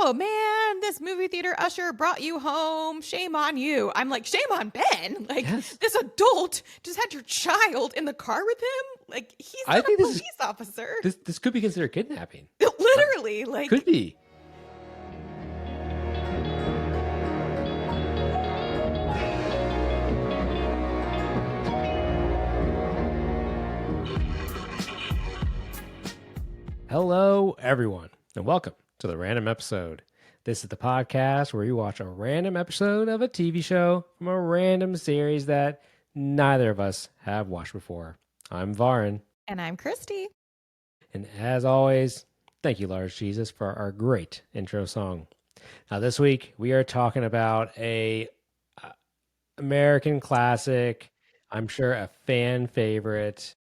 oh man, this movie theater usher brought you home. Shame on you. I'm like, shame on Ben. Like, Yes. this adult just had your child in the car with him. Like, he's I not a think police officer. This could be considered kidnapping. Literally, like, Could be. Hello, everyone, and welcome to the Random Episode. This is the podcast where you watch a random episode of a TV show from a random series that neither of us have watched before. I'm Varin. And I'm Christy. And as always, thank you, Lars Jesus, for our great intro song. Now, this week, we are talking about a American classic, I'm sure a fan favorite,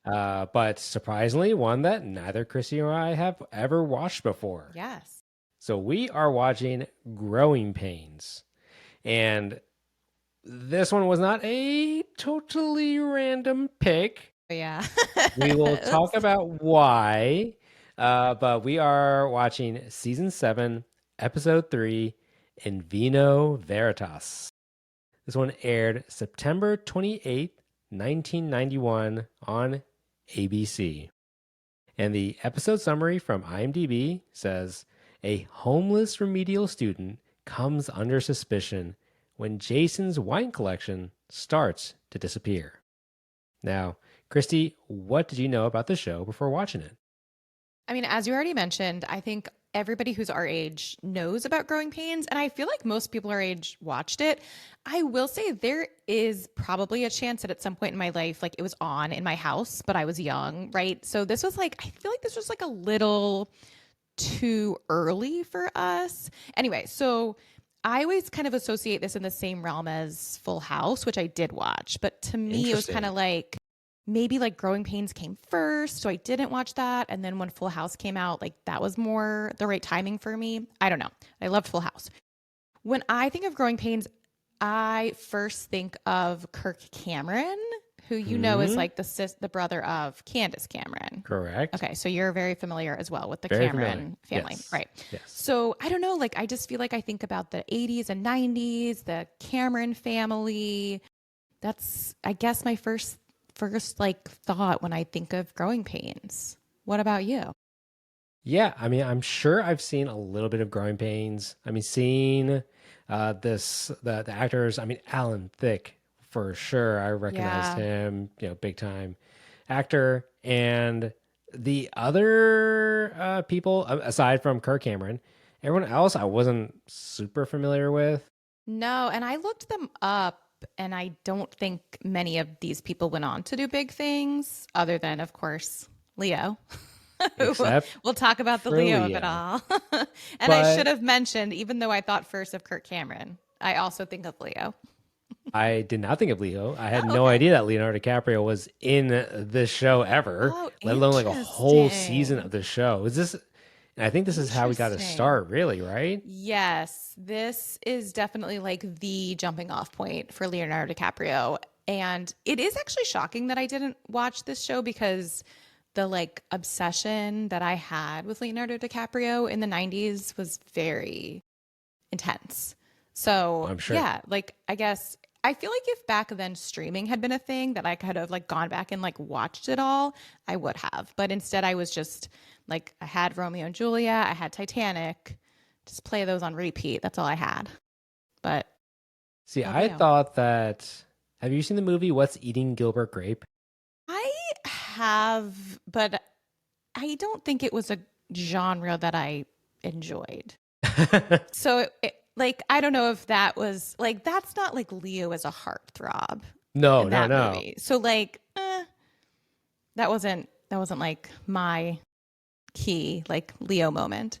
but surprisingly, one that neither Christy or I have ever watched before. Yes. So we are watching Growing Pains. And this one was not a totally random pick. Yeah. We will talk about why, but we are watching Season 7, Episode 3, In Vino Veritas. This one aired September 28th, 1991 on ABC. And the episode summary from IMDb says, a homeless remedial student comes under suspicion when Jason's wine collection starts to disappear. Now, Christy, what did you know about the show before watching it? I mean, as you already mentioned, I think everybody who's our age knows about Growing Pains, and I feel like most people our age watched it. I will say there is probably a chance that at some point in my life, like it was on in my house, but I was young, right? So this was like, I feel like this was like a little too early for us. Anyway, so I always kind of associate this in the same realm as Full House, which I did watch, but to me, it was kind of like, maybe like Growing Pains came first, so I didn't watch that. And then when Full House came out, like that was more the right timing for me. I don't know. I loved Full House. When I think of Growing Pains, I first think of Kirk Cameron, who you know is like the brother of Candace Cameron. Correct. Okay, so you're very familiar as well with the Very Cameron family, yes. right? Yes. So I don't know, like I just feel like I think about the 80s and 90s, the Cameron family. That's, I guess, my first like thought when I think of Growing Pains. What about you? Yeah, I mean, I'm sure I've seen a little bit of Growing Pains. I mean, seeing the actors. I mean, Alan Thicke for sure. I recognized him, big time actor, and the other people aside from Kirk Cameron, everyone else I wasn't super familiar with. No, and I looked them up. And I don't think many of these people went on to do big things other than, of course, Leo. We'll talk about the Leo of it all. And I should have mentioned, even though I thought first of Kirk Cameron, I also think of Leo. I did not think of Leo. I had no idea that Leonardo DiCaprio was in this show ever, let alone like a whole season of the show. I think this is how we got to start, really, right? Yes, this is definitely like the jumping off point for Leonardo DiCaprio. And it is actually shocking that I didn't watch this show because the like obsession that I had with Leonardo DiCaprio in the 90s was very intense. So, I'm sure. Yeah, like I guess I feel like if back then streaming had been a thing that I could have like gone back and like watched it all, I would have. But instead I was just like, I had Romeo and Juliet, I had Titanic, just play those on repeat. That's all I had. But see, I thought that, have you seen the movie What's Eating Gilbert Grape? I have, but I don't think it was a genre that I enjoyed. So like, I don't know if that was like, that's not like Leo as a heartthrob. No. Movie. So like, that wasn't like my key like Leo moment.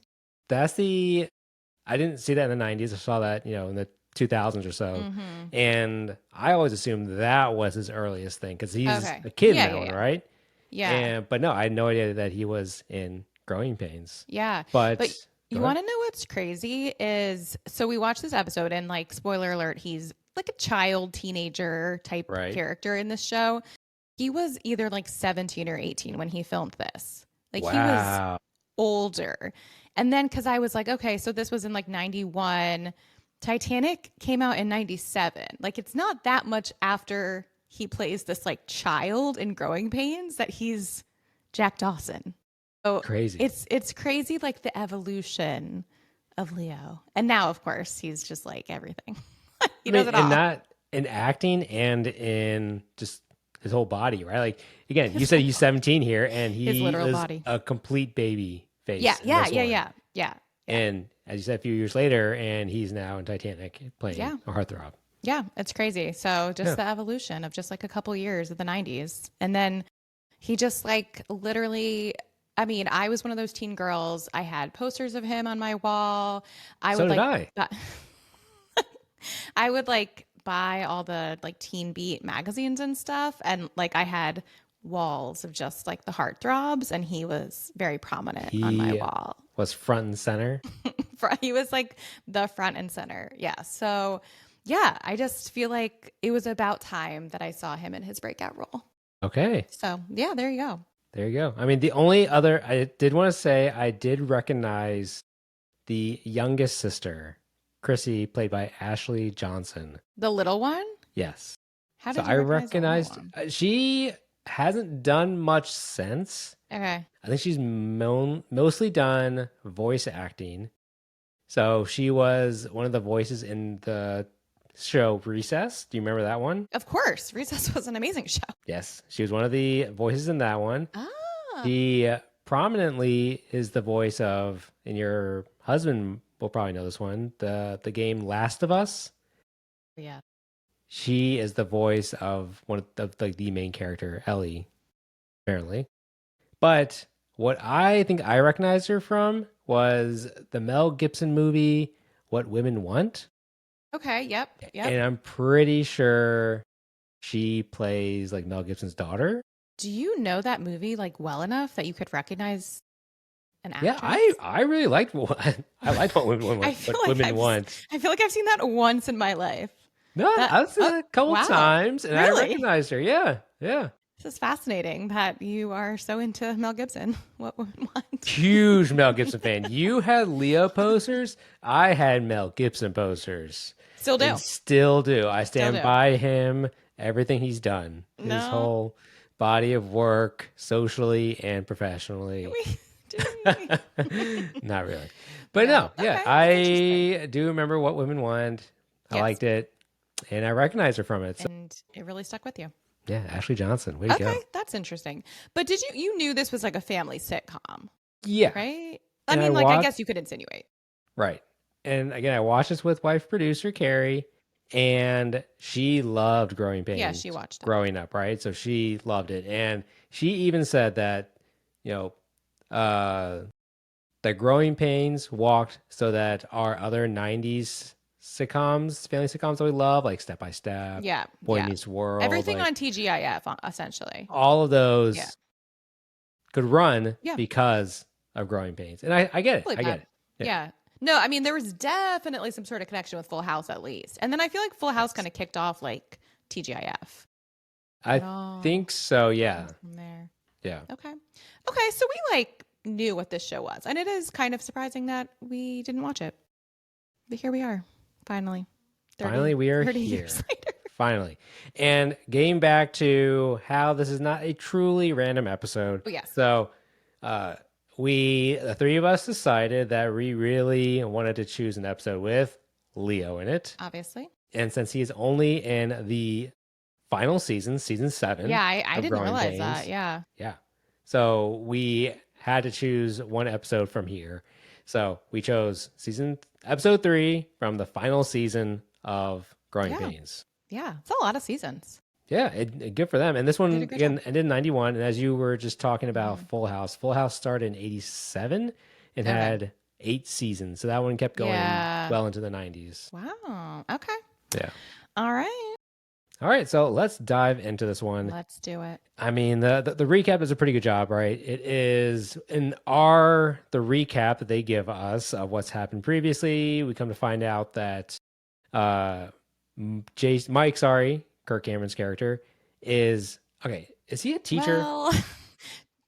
I didn't see that in the 90s. I saw that, in the 2000s or so. Mm-hmm. And I always assumed that was his earliest thing because he's a kid in that one, right? Yeah. But no, I had no idea that he was in Growing Pains. Yeah. But you want to know what's crazy is, so we watched this episode and like, spoiler alert, he's like a child, teenager type character in this show. He was either like 17 or 18 when he filmed this. Like he was older. And then because I was like, okay, so this was in like 91. Titanic came out in 97. Like it's not that much after he plays this like child in Growing Pains that he's Jack Dawson. So Crazy. it's crazy like the evolution of Leo. And now of course he's just like everything. He I does mean, it and all. not in acting and in just his whole body, right? Like again, you His said whole he's body. 17 here, and His he literal is body. a complete baby Yeah, face in yeah, this yeah, one. yeah. Yeah. Yeah. And as you said, a few years later, and he's now in Titanic playing Yeah. a heartthrob. Yeah, it's crazy. So just Yeah. the evolution of just like a couple years of the 90s. And then he just like literally, I mean, I was one of those teen girls. I had posters of him on my wall. I So would did like, I. I would like buy all the like Teen Beat magazines and stuff. And like I had walls of just like the heartthrobs, and he was very prominent on my He wall. was front and center. He was like the front and center. Yeah. So, yeah, I just feel like it was about time that I saw him in his breakout role. Okay. So, yeah, there you go. There you go. I mean, the only other I did want to say, I did recognize the youngest sister, Chrissy, played by Ashley Johnson. The little one? Yes. How So did you I recognize the little recognized one? she hasn't done much since. Okay. I think she's mostly done voice acting. So she was one of the voices in the show Recess. Do you remember that one? Of course. Recess was an amazing show. Yes, she was one of the voices in that one. Ah. She prominently is the voice of, and your husband will probably know this one, the game Last of Us. Yeah. She is the voice of one of the main character, Ellie, apparently. But what I think I recognized her from was the Mel Gibson movie, What Women Want. Okay. Yep. Yep. And I'm pretty sure she plays like Mel Gibson's daughter. Do you know that movie like well enough that you could recognize an Yeah, actress? I really liked I liked I feel what like women want. I feel like I've seen that once in my life. No, That I've seen oh it a couple wow. times, and I Really? recognized her. Yeah, yeah. This is fascinating that you are so into Mel Gibson. What women want. Huge Mel Gibson fan. You had Leo posters. I had Mel Gibson posters, Still do. and still do. I Still stand do. by him. Everything he's done, his No. whole body of work, socially and professionally. Do we? Not really, but No. no, yeah, Okay. That's interesting. I do remember What Women Want. I Yes. liked it, and I recognize her from it. So And it really stuck with you. yeah, Ashley Johnson, way to Okay, go. that's interesting. But you knew this was like a family sitcom, Yeah, right? I and I mean, like I watched guess you could insinuate. right, and again, I watched this with wife producer Carrie, and she loved Growing Yeah, Pains she watched it. growing up, right? So she loved it, and she even said that you know, uh, that Growing Pains walked so that our other '90s sitcoms, family sitcoms that we love, like Step by Step, Yeah, Boy yeah. Meets World, Everything like on TGIF, essentially. all of Yeah, those could run yeah. because of Growing Pains. And I get it. Believe I get that. it. Yeah. Yeah. No, I mean there was definitely some sort of connection with Full House at least, and then I feel like Full House kind Yes. of kicked off like TGIF. It I all think so. comes Yeah. from there. Yeah. Okay. Okay, so we like knew what this show was. And it is kind of surprising that we didn't watch it. But here we are, finally. Finally, we are 30 here. years later. Finally. And getting back to how this is not a truly random episode. Oh, yes. So, the three of us decided that we really wanted to choose an episode with Leo in it. Obviously. And since he is only in the final season, season 7. Yeah, I of didn't Growing realize Pains, that. Yeah. Yeah. So we had to choose one episode from here. So we chose episode 3 from the final season of Growing Yeah. Pains. Yeah. It's a lot of seasons. Yeah, good for them. And this one Did a good again job. ended in 91. And as you were just talking about Mhm. Full House started in 87 and Okay. had 8 seasons. So that one kept going Yeah. well into the 90s. Wow. Okay. Yeah. All right. All right, so let's dive into this one. Let's do it. I mean, the recap is a pretty good job, right? It is the recap that they give us of what's happened previously. We come to find out that Kirk Cameron's character is okay. Is he a teacher? Well,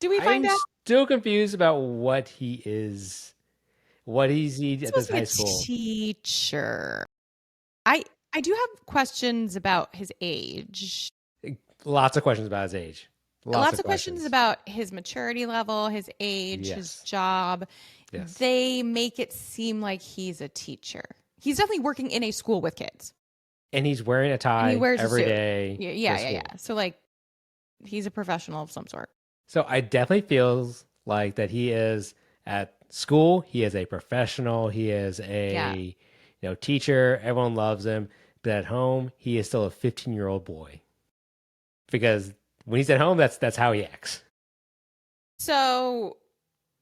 do we find I'm out? still confused about what he is. What is he at supposed this to be high a school? teacher. I I do have questions about his age. Lots of questions about his age. Lots Lots of of questions questions. about his maturity level, his age, his Yes. job. Yes. They make it seem like he's a teacher. He's definitely working in a school with kids, And he's wearing a and he tie wears a every suit. day Yeah, to yeah, yeah, school. yeah. So like he's a professional of some sort. So I definitely feels like that he is at school, he is a professional, he is Yeah. a teacher, everyone loves him, but at home, he is still a 15-year-old boy. Because when he's at home, that's how he acts. So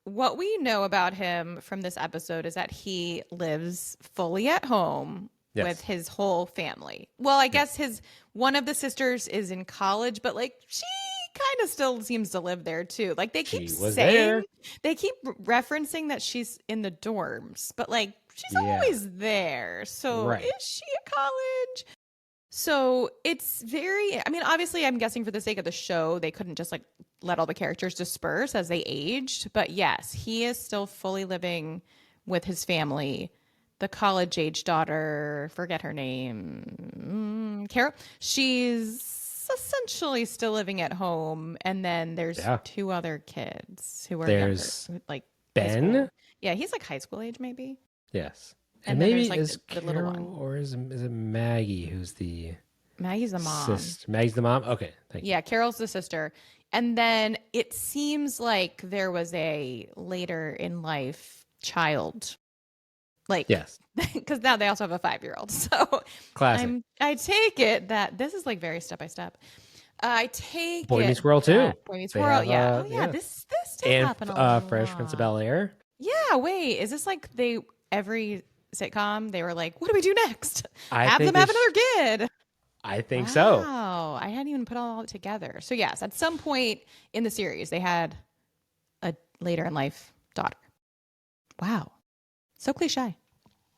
what we know about him from this episode is that he lives fully at home with Yes. his whole family. Well, I Yes. guess his one of the sisters is in college, but like she kind of still seems to live there too. Like She was there. they keep referencing that she's in the dorms, but like she's Yeah. always there. So Right. is she at college? So it's very, I mean, obviously, I'm guessing for the sake of the show, they couldn't just like let all the characters disperse as they aged. But yes, he is still fully living with his family. The college age daughter, forget her name, Carol, she's essentially still living at home. And then there's Yeah. two other kids who are younger, There's like high Ben. school. Yeah, he's like high school age, maybe. Yes. And And then there's maybe like is the little one. Carol or is it Maggie who's the Maggie's the mom. sister? Maggie's the mom? Okay, thank you. Yeah, Carol's the sister. And then it seems like there was a later in life child. Like Yes. because now they also have a 5-year-old. So Classic. I take it that this is like very step by step. I take Boy Meets it World too. that Boy Meets They World. have Yeah. Oh yeah, yeah. this did And happen a Fresh Prince of lot. Bel-Air. Yeah, wait, is this like they every sitcom they were like, what do we do next? I Have think them they have another kid. I think so. Wow, I hadn't even put all it together. So yes, at some point in the series, they had a later in life daughter. Wow, so cliche.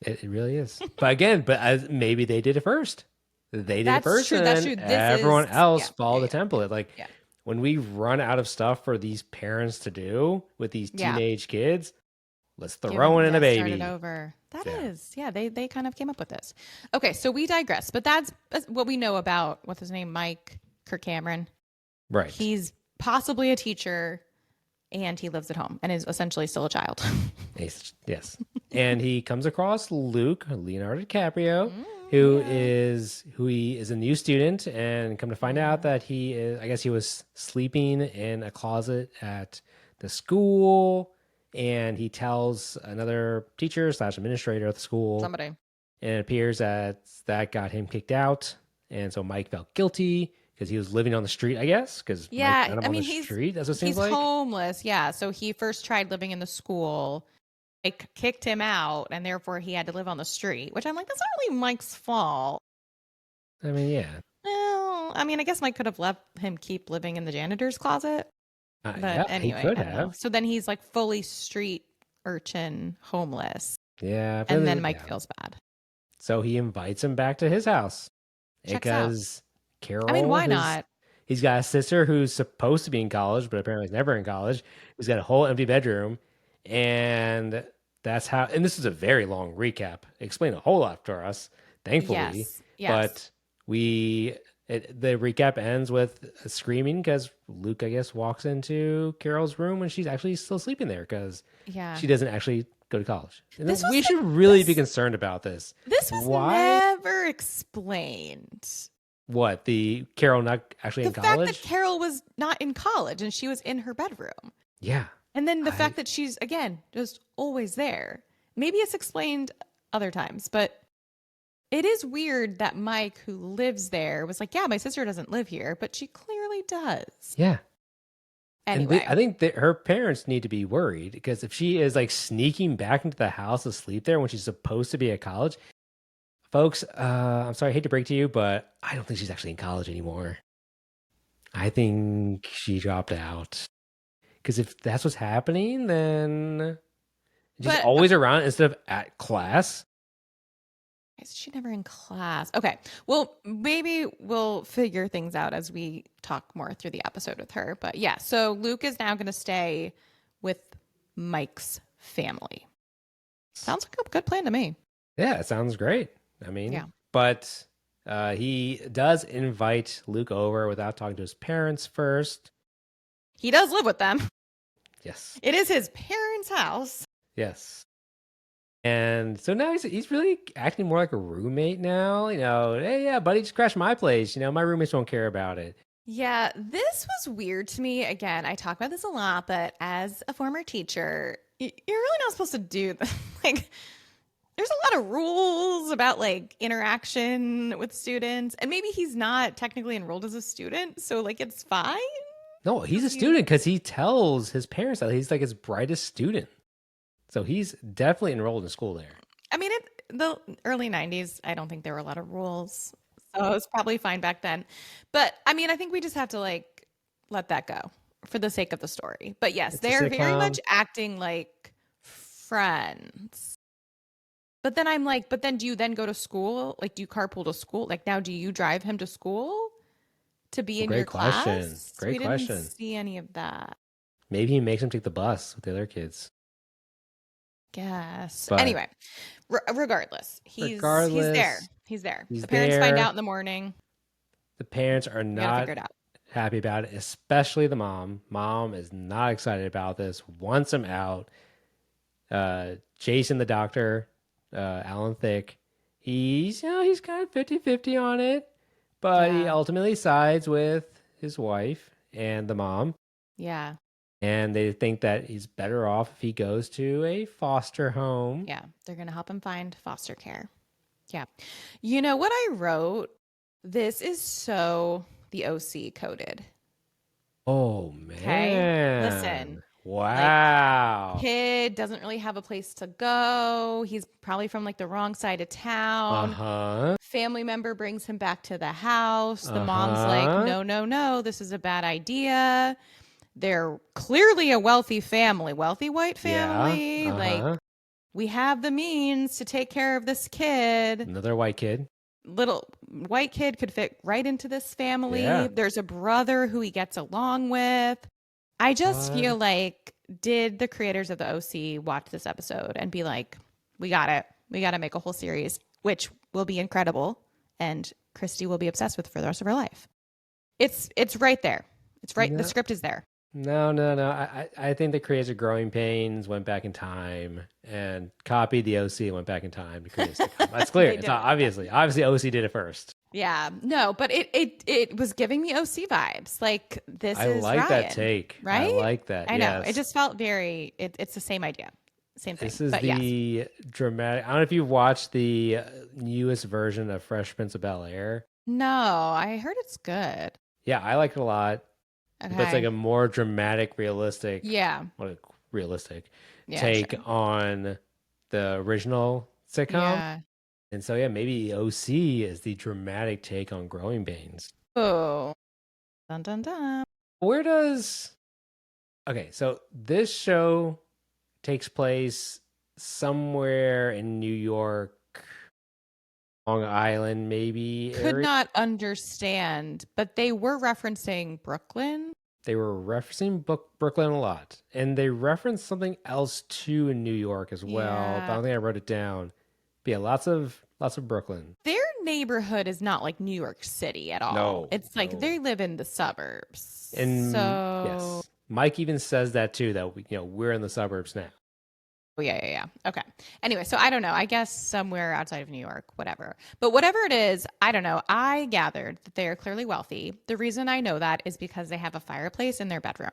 It really is. But again, maybe they did it first. They did it That's first, true. and That's then true. This everyone is else yeah, yeah, followed the yeah, template. Like yeah, when we run out of stuff for these parents to do with these yeah. teenage kids, let's Give throw them, in a yeah, start it baby. over. That Yeah. is, yeah. They kind of came up with this. Okay, so we digress, but that's what we know about what's his name, Mike Kirk Cameron. Right. He's possibly a teacher, and he lives at home and is essentially still a child. Yes. And he comes across Luke, Leonardo DiCaprio, Mm, yeah. who he is a new student, and come to find out Yeah. that he is, I guess he was sleeping in a closet at the school, and he tells another teacher slash administrator of the school, Somebody. and it appears that got him kicked out, and so Mike felt guilty because he was living on the street, I guess, because Mike Yeah, found him I on the mean street, as it seems he's like. homeless. Yeah, so he first tried living in the school. Like kicked him out, and therefore he had to live on the street. Which I'm like, that's not really Mike's fault. I mean, yeah. Well, I mean, I guess Mike could have let him keep living in the janitor's closet. But Yeah, he anyway, could I don't know. have. So then he's like fully street urchin, homeless, Yeah, and then but Mike yeah. feels bad. So he invites him back to his house Checks out. because I mean, Carol, why not? he's got a sister who's supposed to be in college, but apparently is never in college. Who's got a whole empty bedroom, and that's how. And this is a very long recap. Explain a whole lot for us, thankfully. Yes, yes, But the recap ends with screaming because Luke, I guess, walks into Carol's room when she's actually still sleeping there because yeah. she doesn't actually go to college. And This was we should like really be concerned about this. This was Why? never explained. What, the Carol not actually The in fact that college? Carol was not in college and she was in her bedroom. Yeah. And then the I fact that she's, again, just always there. Maybe it's explained other times, but it is weird that Mike, who lives there, was like, yeah, my sister doesn't live here, but she clearly does. yeah. And Anyway, I think that her parents need to be worried because if she is like sneaking back into the house to sleep there when she's supposed to be at college, folks, I'm sorry, I hate to break to you, but I don't think she's actually in college anymore. I think she dropped out. Because if that's what's happening, then she's but always around instead of at class. is she never in class? Okay. Well, maybe we'll figure things out as we talk more through the episode with her. But yeah, so Luke is now going to stay with Mike's family. Sounds like a good plan to me. Yeah, it sounds great. I mean, Yeah. but he does invite Luke over without talking to his parents first. He does live with them. Yes. It is his parents' house. Yes. And so now he's really acting more like a roommate now. Hey, yeah, buddy, just crashed my place. My roommates don't care about it. Yeah, this was weird to me. Again, I talk about this a lot, but as a former teacher, you're really not supposed to do that. Like, there's a lot of rules about like interaction with students, and maybe he's not technically enrolled as a student, so like it's fine. No, he's a Because he's, student because he tells his parents that he's like his brightest student. So he's definitely enrolled in school there. I mean, the early 90s, I don't think there were a lot of rules. So it was probably fine back then. But I mean, I think we just have to like let that go for the sake of the story. But yes, It's a they're very much sitcom. acting like friends. But then I'm like, but then do you then go to school? Like, do you carpool to school? Like, now do you drive him to school to be Well, in your great question. class? We Great didn't question. see any of that. Maybe he makes him take the bus with the other kids. Guess. But Anyway, regardless, he's there. regardless, He's there. he's The parents find out there. in the morning. The parents are We got to figure not it out. happy about it, especially the mom. Mom is not excited about this, wants him out. Jason, the doctor, Alan Thicke, he's kind of 50-50 on it, but he Yeah. ultimately sides with his wife and the mom. Yeah. And they think that he's better off if he goes to a foster home. Yeah. They're going to help him find foster care. Yeah. You know what I wrote? This is so the OC coded. Oh, Okay. Listen, man. like, Wow. kid doesn't really have a place to go. He's probably from like the wrong side of town. Uh-huh. Family member brings him back to the house. The mom's like, Uh-huh. no, no, no, this is a bad idea. They're clearly a wealthy family, wealthy white Yeah. family. Like, Uh-huh. we have the means to take care of this kid. Another white kid. Little white kid could fit right into this family. Yeah. There's a brother who he gets along with. I just feel But like, did the creators of the OC watch this episode and be like, we got it. We got to make a whole series, which will be incredible. And Christy will be obsessed with for the rest of her life. It's right there. It's right. The no, script is there. no, no, no. I think the creators of Growing Pains went back in time and copied the OC and went back in time to create a sitcom. That's clear. They It's did it. obviously OC did it first. Yeah, no, but it was giving me OC vibes. Like this I is like that Ryan, take. I right? like that. I know. It Yes. just felt very. It's the same idea, same thing. This is But yes, the dramatic. I don't know if you've watched the newest version of Fresh Prince of Bel-Air. no, I heard it's good. Yeah, I like it a lot. But it's like Okay. a more dramatic, realistic, Yeah. what a realistic Yeah. take Sure. on the original sitcom. Yeah. And so, yeah, maybe OC is the dramatic take on Growing Pains. Oh. Dun dun dun. Where does. Okay, so this show takes place somewhere in New York, Long Island, maybe Could area. not understand, but they were referencing Brooklyn. They were referencing Brooklyn a lot. And they referenced something else too in New York as well. But I Yeah. don't think I wrote it down. But yeah, lots of Brooklyn. Their neighborhood is not like New York City at all. No, It's like no. they live in the suburbs. And So yes, Mike even says that too, that we're in the suburbs now. oh, yeah, yeah, yeah. Okay. Anyway, so I don't know. I guess somewhere outside of New York, whatever. But whatever it is, I don't know. I gathered that they are clearly wealthy. The reason I know that is because they have a fireplace in their bedroom.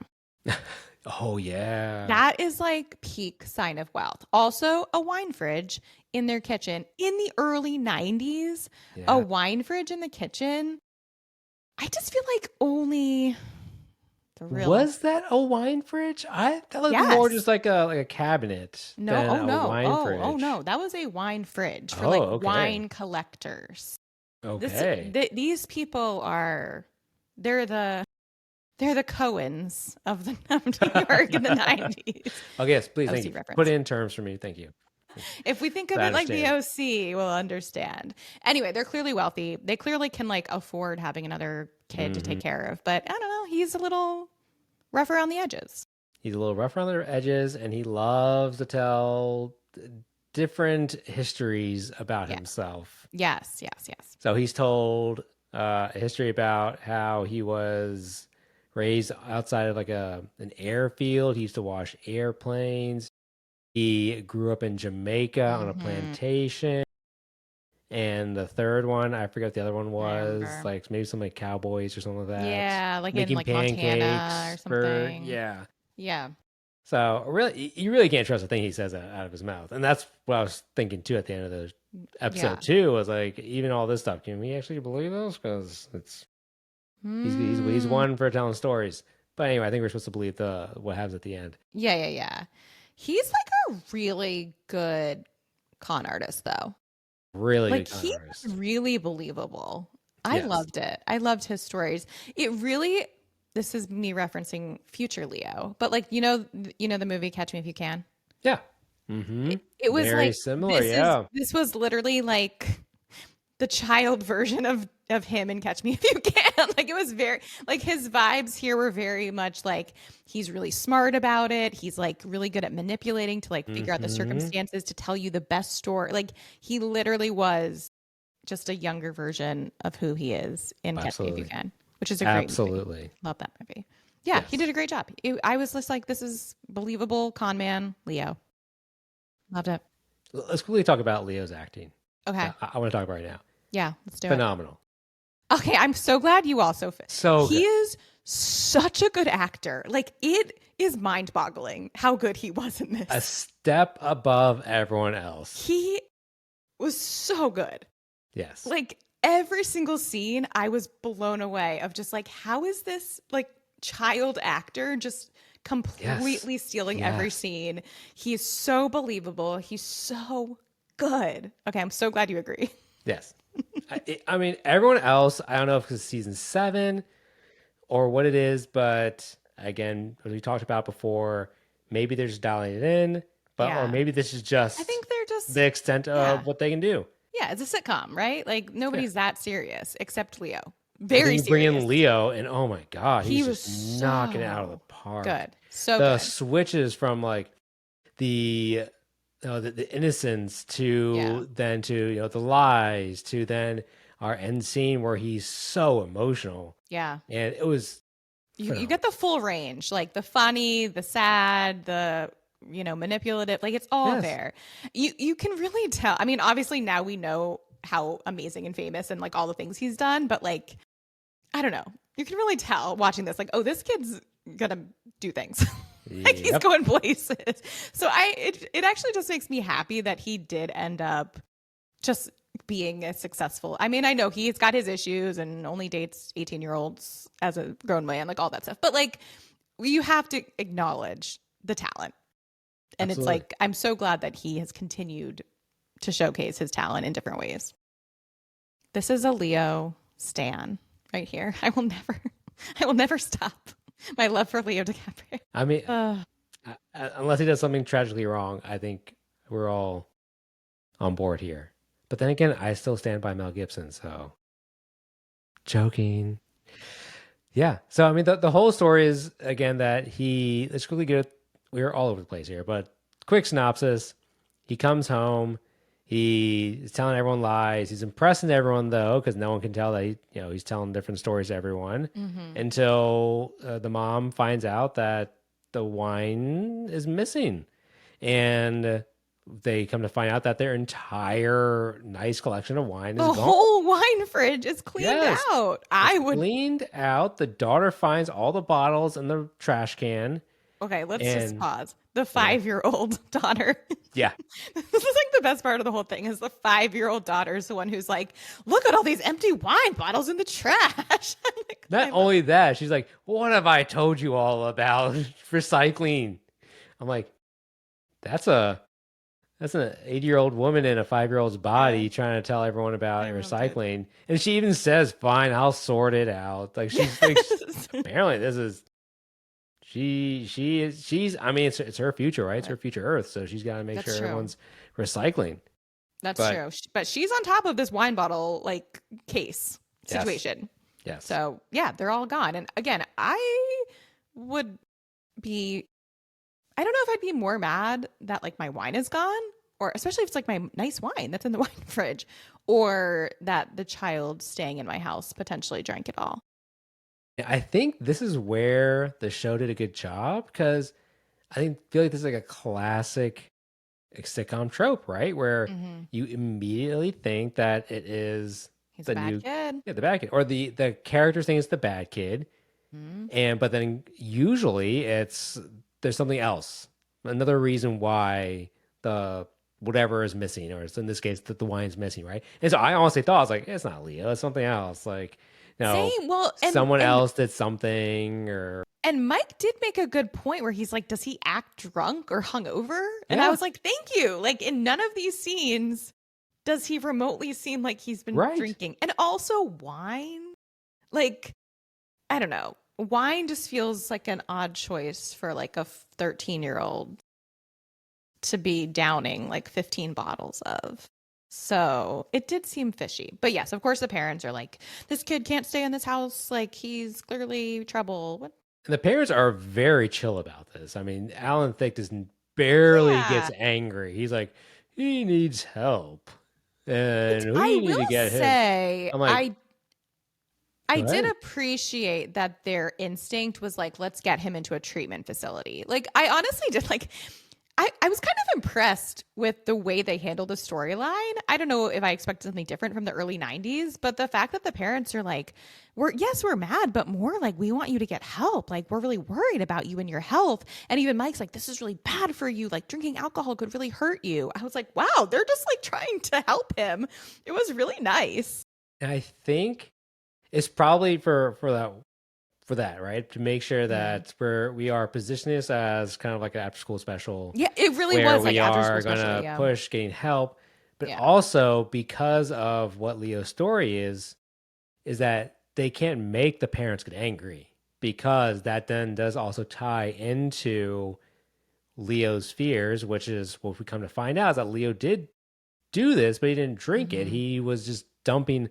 Oh yeah. That is like peak sign of wealth. Also, a wine fridge in their kitchen in the early 90s. A Yeah. wine fridge in the kitchen. I just feel like only the real. Was that a wine fridge? That looked more Yes. just like a cabinet No, than oh a no. wine fridge. Oh no. That was a wine fridge for Oh, like okay. wine collectors. Okay. These people are they're the Cohens of the of New York in the 90s. Okay, yes, please, OC thank you. reference. Put it in terms for me. Thank you. If we think of I it like the understand. OC, we'll understand. Anyway, they're clearly wealthy. They clearly can like afford having another kid to take care of. But I don't know, he's a little rough around the edges. He's a little rough around the edges, and he loves to tell different histories about Yeah. himself. Yes, yes, yes. So he's told a history about how he was raised outside of like an airfield. He used to wash airplanes. He grew up in Jamaica on a Mm-hmm. plantation. And the third one, I forget what the other one I was, remember. like maybe some like cowboys or something like that, Yeah, like in making like Montana or pancakes for, something. yeah. Yeah. So really, you really can't trust a thing he says out of his mouth, and that's what I was thinking too at the end of the Yeah. episode too. Was like, even all this stuff, can we actually believe this? Because he's Mm. one for telling stories. But anyway, I think we're supposed to believe the what happens at the end. Yeah, yeah, yeah. He's like a really good con artist though. Really Like good con he artist. was really believable. I Yes. loved it. I loved his stories. It really, this is me referencing future Leo, but like the movie Catch Me If You Can. Yeah. Mm-hmm. It was Very like similar. Yeah. this was literally like the child version of him and Catch Me If You Can. Like it was very like his vibes here were very much like he's really smart about it. He's like really good at manipulating to like figure out the Mm-hmm. circumstances to tell you the best story. Like he literally was just a younger version of who he is in Catch Me If You Absolutely. Can, which is a great movie. Absolutely. Love that movie. Yeah, he did Yes. a great job. I was just like, this is believable con man Leo. Loved it. Let's quickly talk about Leo's acting. Okay. I want to talk about right now. Yeah, let's do it. Phenomenal. Okay, I'm so glad you also fit. So He good. is such a good actor. Like it is mind-boggling how good he was in A this. step above everyone else. He was so good. Yes. Like every single scene, I was blown away of just like, how is this like child actor just Yes. completely stealing every Yes. scene? He's so believable. He's so good. Okay, I'm so glad you agree. Yes. I mean, everyone else, I don't know if it's season 7 or what it is, but again, as we talked about before, maybe they're just dialing it in, but or Yeah. maybe this is I just think they're just the extent yeah. of what they can do. Yeah, it's a sitcom, right? Like Yeah. nobody's that serious except Leo. But then Very you bring serious. in Leo, and oh my God, He he's was just knocking it out of the so park. good. So The good. switches from like the the innocence Yeah. to then to the lies to then our end scene where he's so emotional, Yeah. and it was You get phenomenal. the full range, like the funny, the sad, the manipulative, like it's all Yes, there. You can really tell. I mean, obviously now we know how amazing and famous and like all the things he's done, but like I don't know. You can really tell watching this like, oh, this kid's gonna do things. Like he's yep, going places. So it actually just makes me happy that he did end up just being a successful. I mean, I know he's got his issues and only dates 18-year-olds as a grown man, like all that stuff. But like you have to acknowledge the talent. And it's absolutely. like I'm so glad that he has continued to showcase his talent in different ways. This is a Leo stan right here. I will never stop my love for Leo DiCaprio. I mean, Uh, unless he does something tragically wrong, I think we're all on board here. But then again, I still stand by Mel Gibson. So joking. Yeah. So I mean, the whole story is again that he. It's really good. We're all over the place here, but quick synopsis: he comes home. He is telling everyone lies. He's impressing everyone though, because no one can tell that he's telling different stories to everyone mhm. until the mom finds out that the wine is missing, and they come to find out that their entire nice collection of wine is The gone. whole wine fridge is cleaned Yes, out. it's I would. cleaned out. The daughter finds all the bottles in the trash can, Okay, let's just and pause. The yeah, 5-year-old daughter. yeah. This is like the best part of the whole thing is the 5-year-old daughter is the one who's like, look at all these empty wine bottles in the trash. I'm like, Not I love only that, she's like, "What have I told you all about recycling?" I'm like, "That's an 80-year-old woman in a 5-year-old's yeah. body trying to tell everyone about I loved it. recycling." And she even says, "Fine, I'll sort it out." Like she's like, Yes. apparently this is she's. I mean, it's her future, right? It's her future Earth, so she's got to make sure That's true. everyone's recycling. That's But true. But she's on top of this wine bottle like case yes, situation. yes, So yeah, they're all gone. And again, I would be I don't know if I'd be more mad that like my wine is gone or especially if it's like my nice wine that's in the wine fridge, or that the child staying in my house potentially drank it all. I think this is where the show did a good job because feel like this is like a classic sitcom trope, right? Where Mm-hmm. you immediately think that it is He's a the bad new, kid. yeah, the bad kid, or the characters think it's the bad kid, Mm-hmm. and but then usually it's there's something else, another reason why the whatever is missing, or it's in this case that the wine's missing, right? And so I honestly thought I was like, it's not Leo, it's something else, like Same. Well, and someone and else did something, or and Mike did make a good point where he's like, does he act drunk or hungover? And I yeah, was like, thank you. Like in none of these scenes does he remotely seem like he's been right. drinking. And also wine. Like, I don't know. Wine just feels like an odd choice for like a 13-year-old to be downing like 15 bottles of. So it did seem fishy. But yes, of course, the parents are like, this kid can't stay in this house. Like, he's clearly trouble. What? And the parents are very chill about this. I mean, Alan Thicke just barely Yeah. gets angry. He's like, he needs help, And and I we need to will get him. say, I'm like, I go did ahead. appreciate that their instinct was like, let's get him into a treatment facility. Like, I honestly did like, I was kind of impressed with the way they handled the storyline. I don't know if I expected something different from the early 90s, but the fact that the parents are like, we're mad, but more like, we want you to get help. Like, we're really worried about you and your health. And even Mike's like, this is really bad for you. Like, drinking alcohol could really hurt you. I was like, wow, they're just like trying to help him. It was really nice. And I think it's probably for that, right? To make sure Mm. that we are positioning this as kind of like an after school special Yeah, it really where was like we after school are special. gonna Yeah. push getting help, but Yeah. also because of what Leo's story is that they can't make the parents get angry because that then does also tie into Leo's fears, which is what we come to find out is that Leo did do this, but he didn't drink it. Mm-hmm. He was just dumping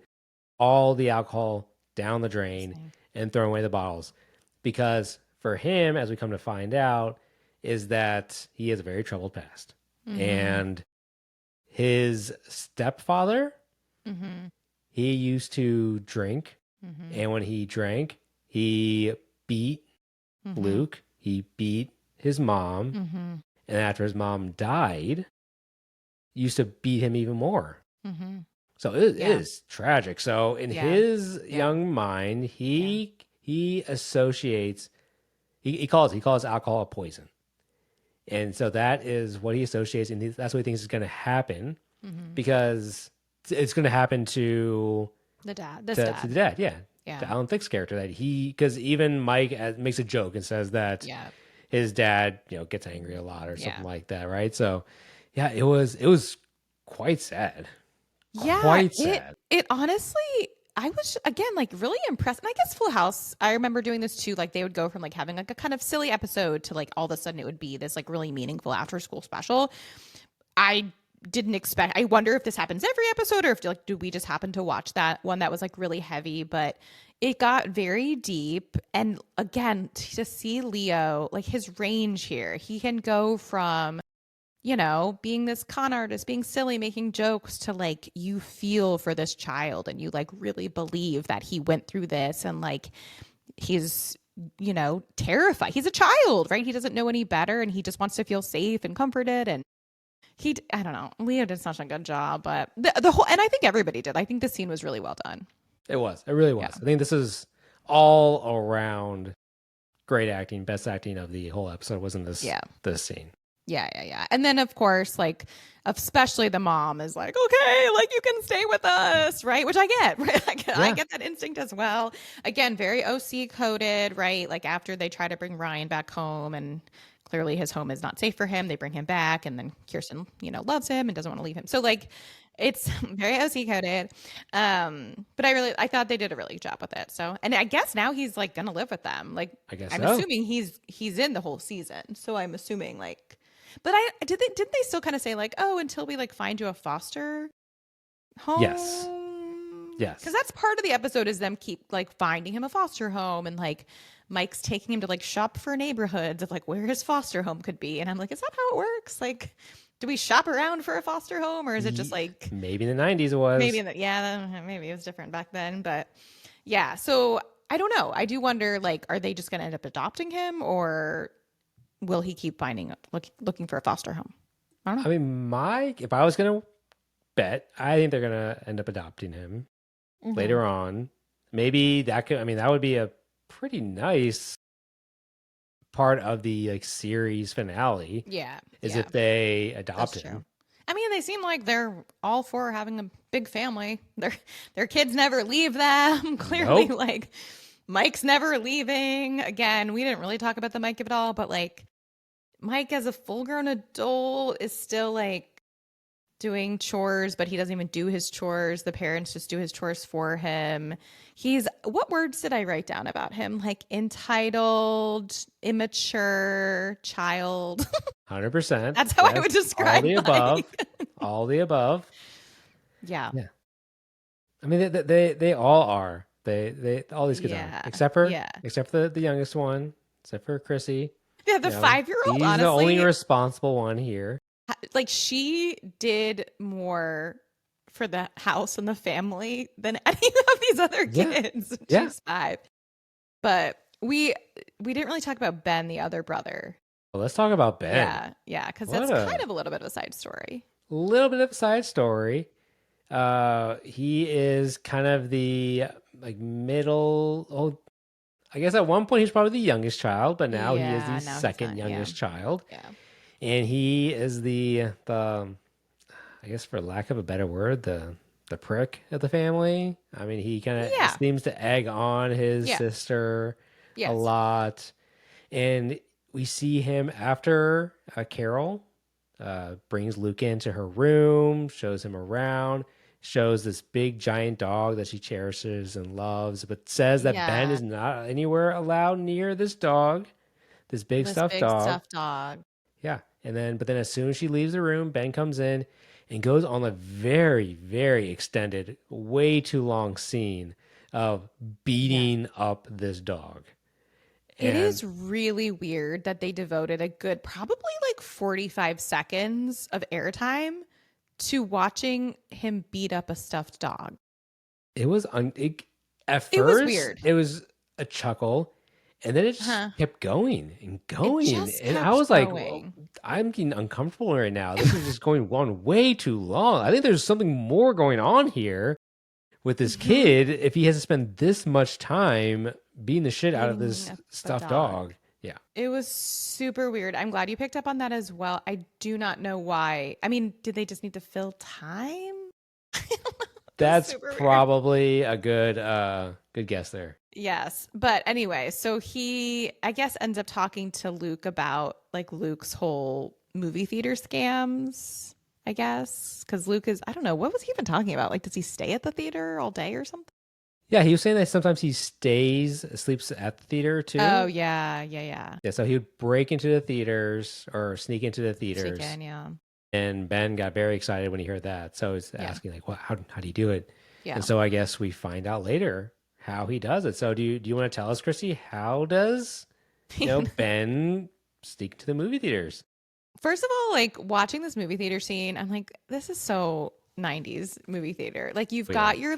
all the alcohol down the drain Same. and throwing away the bottles. Because for him, as we come to find out, is that he has a very troubled past. Mm-hmm. And his stepfather, Mm-hmm. he used to drink. Mm-hmm. And when he drank, he beat Mm-hmm. Luke, he beat his mom. Mm-hmm. And after his mom died, used to beat him even more. Mm-hmm. So it Yeah. is tragic. So in Yeah. his Yeah. young mind, Yeah. he associates he calls alcohol a poison, and so that is what he associates, and that's what he thinks is going to happen Mm-hmm. because it's going to happen to The dad. This to the dad. dad, yeah, to Yeah. Alan Thicke's character that because even Mike makes a joke and says that Yeah. his dad gets angry a lot or something Yeah. like that, right? So yeah, it was quite sad, Yeah. quite It sad. it honestly, I was again like really impressed. And I guess Full House, I remember doing this too. Like they would go from like having like a kind of silly episode to like all of a sudden it would be this like really meaningful after school special. I didn't expect. I wonder if this happens every episode or if like do we just happen to watch that one that was like really heavy, but it got very deep. And again, to see Leo, like his range here, he can go from being this con artist, being silly, making jokes to like you feel for this child and you like really believe that he went through this and like he's terrified. He's a child, right? He doesn't know any better and he just wants to feel safe and comforted. And I don't know. Leo did such a good job, but the whole, and I think everybody did. I think the scene was really well done. It was. It really Yeah. was. I think this is all around great acting, best acting of the whole episode was in Yeah. this scene. Yeah, yeah, yeah. And then of course, like especially the mom is like, okay, like you can stay with us, right? Which I get, right? I Yeah. get that instinct as well. Again, very OC coded, right? Like after they try to bring Ryan back home and clearly his home is not safe for him, they bring him back and then Kirsten, loves him and doesn't want to leave him. So like it's very OC coded. But I thought they did a really good job with it. So, and I guess now he's like gonna live with them. Like I guess I'm so. assuming he's in the whole season. So I'm assuming like but didn't they still kind of say like, oh, until we like find you a foster home? Yes. Yes. Because that's part of the episode is them keep like finding him a foster home and like Mike's taking him to like shop for neighborhoods of like where his foster home could be. And I'm like, is that how it works? Like, do we shop around for a foster home, or is it just like Maybe in the 90s it maybe was. yeah, maybe it was different back then, but yeah. So I don't know. I do wonder, like, are they just going to end up adopting him, or will he keep looking for a foster home? I don't know. I mean, if I was gonna bet, I think they're gonna end up adopting him Hmm. later on. Maybe that could, I mean, that would be a pretty nice part of the like series finale Yeah, is yeah, if they adopt that's true. him. I mean, they seem like they're all for having a big family. Their kids never leave them. Clearly, Nope. like Mike's never leaving. Again, we didn't really talk about the Mike of it all, but like Mike as a full grown adult is still like doing chores, but he doesn't even do his chores. The parents just do his chores for him. He's, what words did I write down about him? Like entitled, immature, child. 100%. That's how I Yes. would All describe the above. Mike. All the above. Yeah. Yeah. I mean, they all are. They all these kids are, Yeah. Yeah. except for the youngest one, except for Chrissy. Yeah. You The know, 5 year old, she's the only honestly, responsible one here. like she did more for the house and the family than any of these other Yeah, kids. yeah. She's 5. But we didn't really talk about Ben, the other brother. Well, let's talk about Ben. Yeah, yeah, because What that's kind a of a little bit of a side story. little bit of a side story. He is kind of the like middle. Oh, I guess at one point he's probably the youngest child, but now he is the Yeah, now he's second not. Yeah, youngest child, yeah, and he is the I guess for lack of a better word, the prick of the family. I mean, he kind of yeah, seems to egg on his yeah, sister a yes, lot, and we see him after Carol brings Luke into her room, shows him around, shows this big giant dog that she cherishes and loves, but says that Ben yeah. is not anywhere allowed near this dog, this big This stuffed big dog. stuffed dog. Yeah. But then as soon as she leaves the room, Ben comes in and goes on a very, very extended, way too long scene of Yeah. beating up this dog. It And is really weird that they devoted a good probably like 45 seconds of airtime to watching him beat up a stuffed dog. it was at It was first weird. it was a chuckle, and then it just Huh. kept going and It going, just and I kept was like, well, going. I'm getting uncomfortable right now. This is just going on way too long. I think there's something more going on here with this Hmm. kid if he has to spend this much time beating the shit out of Beating this a stuffed dog. dog. Yeah, It was super weird. I'm glad you picked up on that as well. I do not know why. I mean, did they just need to fill time? It was that's super weird. probably a good guess there. Yes. But anyway, so he, I guess, ends up talking to Luke about like Luke's whole movie theater scams, I guess. Because Luke is, I don't know, what was he even talking about? Like, does he stay at the theater all day or something? Yeah, he was saying that sometimes he sleeps at the theater Oh, too. yeah. Yeah. Yeah. Yeah, so he would break into the theaters or sneak into the Sneak theaters, in. Yeah. and Ben got very excited when he heard that. So he's Yeah. asking like, "What? How do you do it?" And Yeah. so I guess we find out later how he does it. So do you want to tell us, Christy? How does Ben sneak to the movie theaters? First of all, like watching this movie theater scene, I'm like, this is so 90s movie theater. Like you've Oh, yeah. got your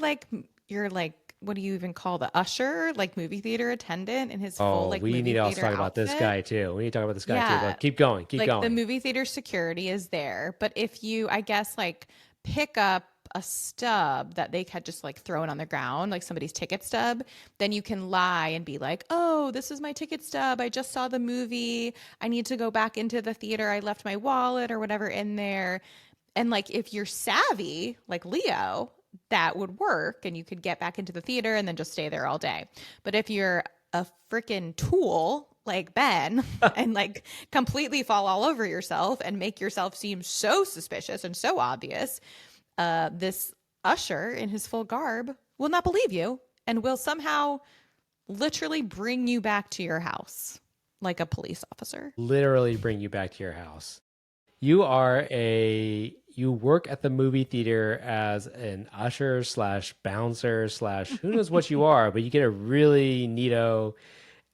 what do you even call the usher, like movie theater attendant in his full Oh, like we need movie to also theater talk about this outfit. guy too. We need to talk about this guy too. Yeah. But keep going, keep Like the going. movie theater security is there, but if you, I guess, like pick up a stub that they had just like thrown on the ground, like somebody's ticket stub, then you can lie and be like, oh, this is my ticket stub. I just saw the movie. I need to go back into the theater. I left my wallet or whatever in there. And like if you're savvy, like Leo, that would work and you could get back into the theater and then just stay there all day. But if you're a freaking tool like Ben and like completely fall all over yourself and make yourself seem so suspicious and so obvious, this usher in his full garb will not believe you and will somehow literally bring you back to your house like a police officer. Literally bring you back to your house. You work at the movie theater as an usher slash bouncer slash who knows what you are, but you get a really neato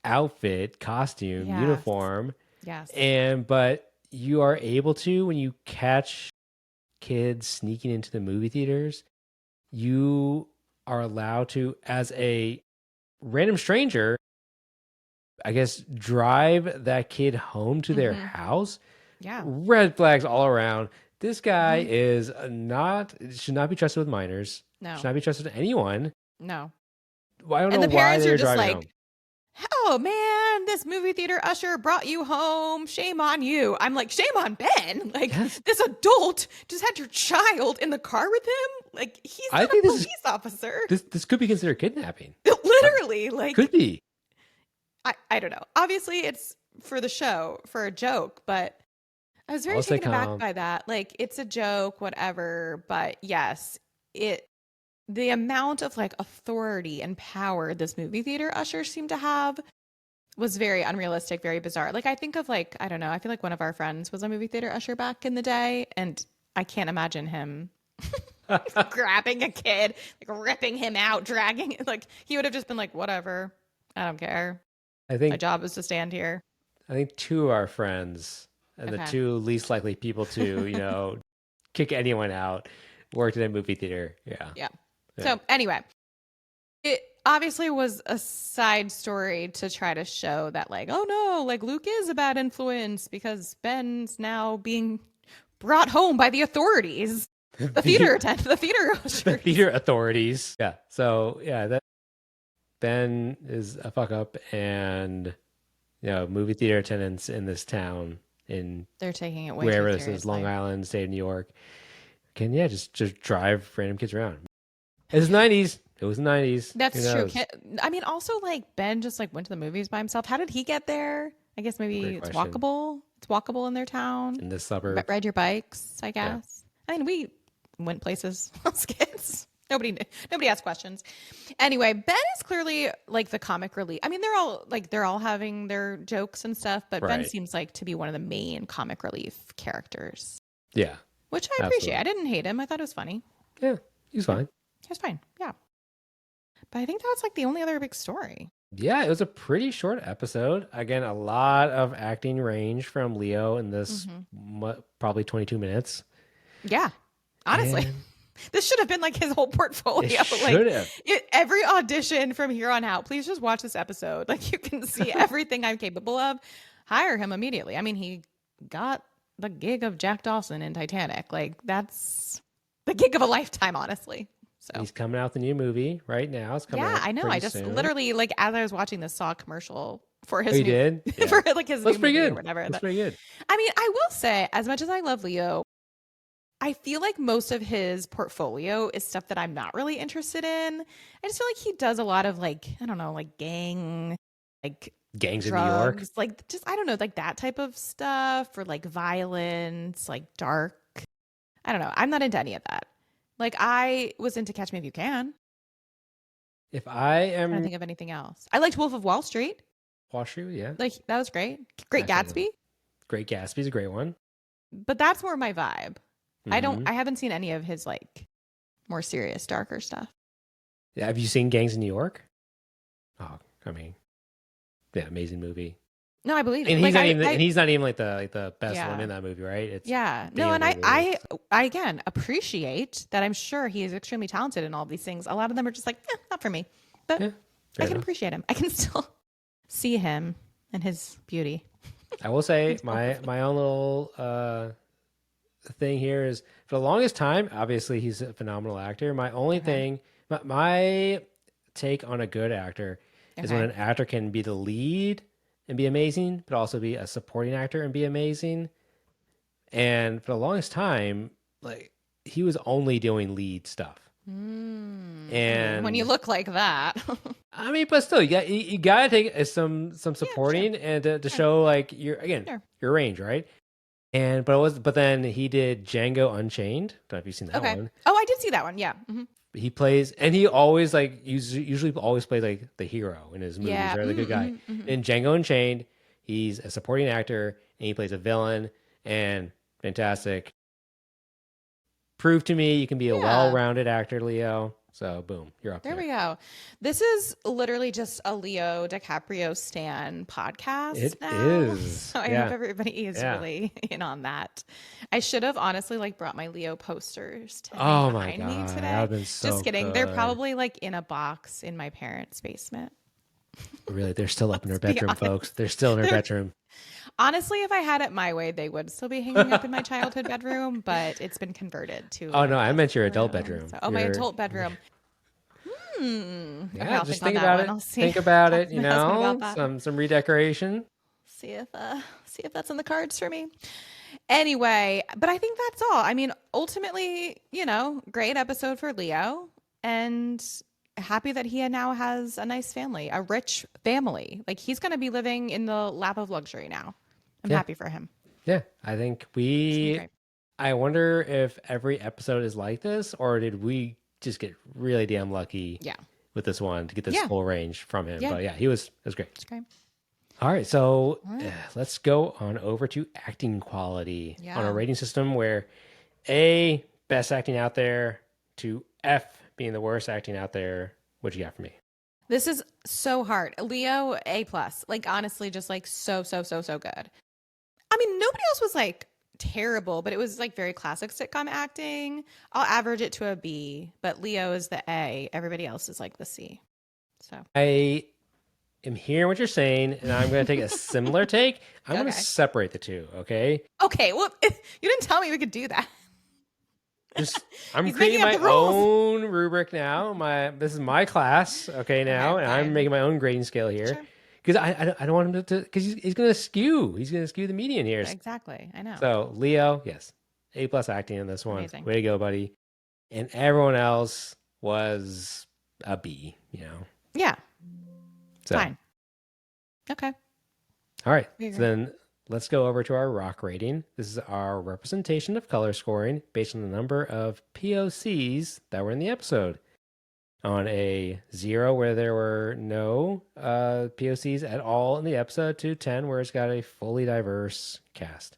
outfit, costume, Yes. uniform, Yes. but you are able to, when you catch kids sneaking into the movie theaters, you are allowed to, as a random stranger, I guess, drive that kid home to their Mm-hmm. house. Yeah. Red flags all around. This guy Mm-hmm. is not, should not be trusted with minors, should No. not be trusted with anyone. No. Well, I don't know And the why parents are they're just driving home. like, oh man, this movie theater usher brought you home. Shame on you. I'm like, shame on Ben. Like, Yes. this adult just had your child in the car with him. Like, he's I not a think police officer. this could be considered kidnapping. Literally, like, Could be. I don't know. Obviously, it's for the show, for a joke, but I was very All taken aback sitcom. by that. Like, it's a joke, whatever. But yes, it the amount of like authority and power this movie theater usher seemed to have was very unrealistic, very bizarre. Like, I think of like, I don't know, I feel like one of our friends was a movie theater usher back in the day, and I can't imagine him grabbing a kid, like ripping him out, dragging it. Like, he would have just been like, whatever, I don't care. I My think job is to stand here. I think two of our friends and the Okay. two least likely people to, kick anyone out worked in a movie theater. Yeah. Yeah. Yeah. So anyway, it obviously was a side story to try to show that like, oh no, like Luke is a bad influence because Ben's now being brought home by the authorities. The theater The attendant, the theater the ushers. theater authorities. Yeah. So yeah, that Ben is a fuck up, and movie theater attendants in this town, in They're taking it way too wherever this is, Long seriously. Island, state of New York, can just drive random kids around. It's '90s. It was the '90s. Who That's true. knows? I mean, also like Ben just like went to the movies by himself. How did he get there? I guess maybe Great it's question. walkable. It's walkable in their town. In this suburb. Ride your bikes, I Yeah. guess. I mean, we went places as kids. Nobody asked questions. Anyway, Ben is clearly like the comic relief. I mean, they're all having their jokes and stuff, but Ben Right. seems like to be one of the main comic relief characters, Yeah. which I appreciate. Absolutely. I didn't hate him. I thought it was funny. Yeah. He's fine. It was fine. Yeah. But I think that was like the only other big story. Yeah, it was a pretty short episode. Again, a lot of acting range from Leo in this, probably 22 minutes. Yeah. Honestly. And This should have been like his whole portfolio. it Like should have. every audition from here on out, please just watch this episode. Like you can see everything I'm capable of. Hire him immediately. I mean, he got the gig of Jack Dawson in Titanic. Like that's the gig of a lifetime, honestly. So He's coming out with a new movie right now. It's coming yeah, out I know. pretty I just soon. literally like as I was watching this saw a commercial for Oh, his you new did? Yeah. for like his Looks new pretty movie or good. whatever. Looks pretty good. I mean, I will say, as much as I love Leo, I feel like most of his portfolio is stuff that I'm not really interested in. I just feel like he does a lot of like, I don't know, like gang, like Gangs in New York. drugs, like just, I don't know, like that type of stuff or like violence, like dark. I don't know. I'm not into any of that. Like I was into Catch Me If You Can. If I I don't am think of anything else. I liked Wolf of Wall Street. Wall Street, yeah. Like that was great. Great Actually, Gatsby. Great Gatsby's a great one. But that's more my vibe. Mhm. I haven't seen any of his like more serious, darker stuff. Yeah, have you seen Gangs in New York? Oh, I mean, yeah, amazing movie. No, I believe it. And Like he's not even like the best Yeah. one in that movie, right? It's yeah. No, damn and good I, movie. I again appreciate that. I'm sure he is extremely talented in all these things. A lot of them are just like, not for me. But Yeah, I fair can enough. appreciate him. I can still see him and his beauty. I will say my own little thing here is, for the longest time, obviously he's a phenomenal actor. My only Okay. thing, my take on a good actor is when Okay. an actor can be the lead and be amazing, but also be a supporting actor and be amazing. And for the longest time, like, he was only doing lead stuff. And When you look like that, I mean, but still, you gotta take some supporting and to show like your Sure. your range, right? And but then he did Django Unchained. Don't know if you've seen that okay. one. Oh, I did see that one. Yeah. He plays, and he always like usually always plays like the hero in his movies, Yeah. or the good guy. In Django Unchained, he's a supporting actor and he plays a villain, and fantastic. Prove to me you can be a Yeah. well-rounded actor, Leo. So boom, you're up There there. we go. This is literally just a Leo DiCaprio stan podcast It now. is. So I hope Yeah. everybody is Yeah. really in on that. I should have honestly like brought my Leo posters to hang Oh my behind me God. That would today. have been Just so kidding. They're good. probably like in a box in my parents' basement. Really, they're still up in her Let's be bedroom, folks. honest. They're still in her They're bedroom. honestly, if I had it my way, they would still be hanging up in my childhood bedroom, but it's been converted to Oh no, like I a meant your adult room. bedroom. So, oh, my Your adult bedroom. Okay, yeah, I'll just think on think that about one. it. I'll see. Think about Talk it, to my husband about that. some redecoration. See if that's in the cards for me. Anyway, but I think that's all. I mean, ultimately, great episode for Leo and happy that he now has a nice family, a rich family. Like he's going to be living in the lap of luxury now. I'm Yeah. happy for him. Yeah. I think It's gonna be great. I wonder if every episode is like this, or did we just get really damn lucky Yeah. with this one to get this Yeah. full range from him? Yeah. But yeah, it was great. It's great. All right, so All right. let's go on over to acting quality on a Yeah. rating system where A, best acting out there, to F, being the worst acting out there. What you got for me? This is so hard. Leo A plus. Like honestly, just like so good. I mean, nobody else was like terrible, but it was like very classic sitcom acting. I'll average it to a B, but Leo is the A. Everybody else is like the C. So I am hearing what you're saying, and I'm going to take a similar take. I'm going to okay. separate the two, okay? Okay, well, you didn't tell me we could do that. Just I'm He's creating making up my the rules. own rubric now. This is my class, okay, now, Okay, and I'm fine. making my own grading scale here. Sure. Because I don't want him to because he's going to skew. He's going to skew the median here. Exactly. I know. So Leo, yes, A plus acting in this one. Amazing. Way to go, buddy. And everyone else was a B. Yeah. So Fine. Okay. all right. We So agree. then let's go over to our rock rating. This is our representation of color scoring based on the number of POCs that were in the episode. On a 0 where there were no POCs at all in the episode, to 10 where it's got a fully diverse cast.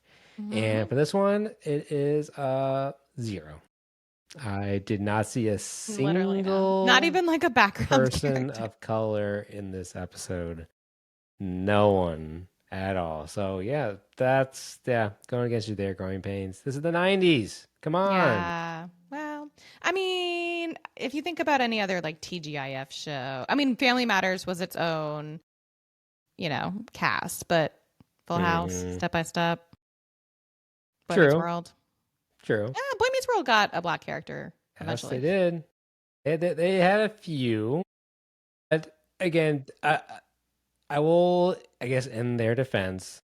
And for this one, it is 0. I did not see a Literally no. single Not even like a background person character. of color in this episode. No one at all. So yeah, that's going against you there, Growing Pains. This is the 90s. Come on. Yeah. Well, I mean, if you think about any other like TGIF show, I mean, Family Matters was its own, cast, but Full House, Step by Step, Boy Meets True. World. True. Yeah, Boy Meets World got a black character Yes, eventually. they did. They had a few. But again, I will, I guess, in their defense,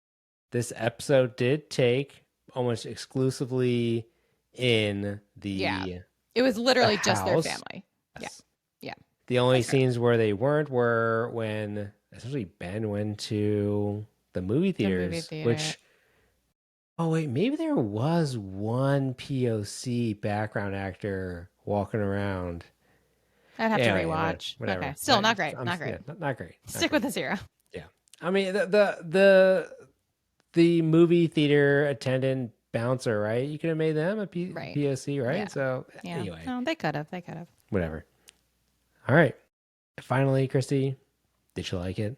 this episode did take almost exclusively in Yeah. the It was literally just their house. family. Yes. Yeah. The only That's fair. scenes where they weren't were when essentially Ben went to the movie theaters, which, oh wait, maybe there was one POC background actor walking around. I'd have to Anyway, rewatch. whatever. Okay. Still not great. I'm- Not great. yeah, not great. Not Stick great. with the 0. Yeah. I mean, the movie theater attendant bouncer, right? You could have made them a Right. POC, right? Yeah. So Yeah. anyway, No, they could have. They could have. whatever. All right. Finally, Christy, did you like it?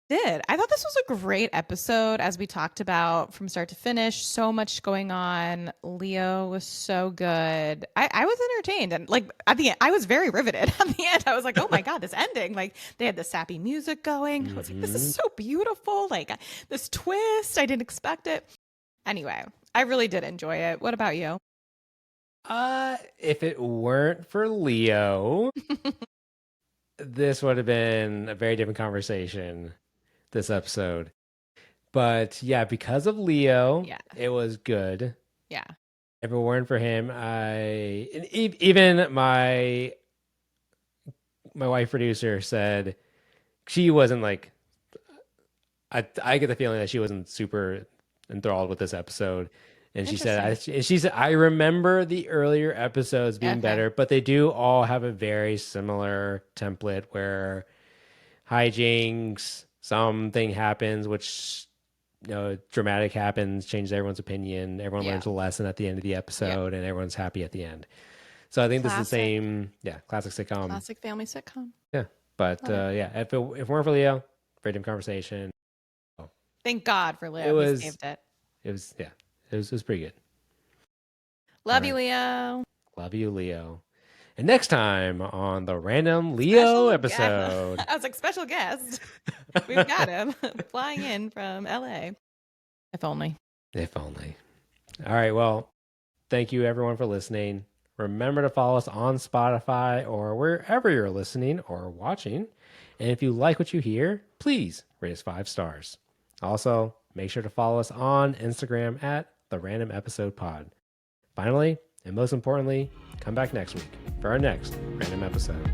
Did. I thought this was a great episode, as we talked about from start to finish. So much going on. Leo was so good. I was entertained, and like at the end, I was very riveted. At the end, I was like, "Oh my god, this ending!" Like they had the sappy music going. I was like, "This is so beautiful!" Like this twist, I didn't expect it. Anyway, I really did enjoy it. What about you? If it weren't for Leo, this would have been a very different conversation this episode. But yeah, because of Leo, Yeah. it was good. Yeah. If it weren't for him, even my wife producer said she wasn't like, I get the feeling that she wasn't super enthralled with this episode. And she said, I remember the earlier episodes being better, but they do all have a very similar template where hijinks, something happens, which, dramatic happens, changes everyone's opinion. Everyone learns a lesson at the end of the episode, and everyone's happy at the end. So I think this is the Classic. same, classic sitcom. Classic family sitcom. Yeah. But if it weren't for Leo, Freedom Conversation, Thank God for it Leo. He was, saved it. it was pretty good. Love you, Leo. Love you, Leo. And next time on the Random Leo Special guest. episode. I was like, special guest. We've got him flying in from LA. If only. If only. All right. Well, thank you everyone for listening. Remember to follow us on Spotify or wherever you're listening or watching. And if you like what you hear, please rate us 5 stars. Also, make sure to follow us on Instagram at the Random Episode Pod. Finally, and most importantly, come back next week for our next random episode.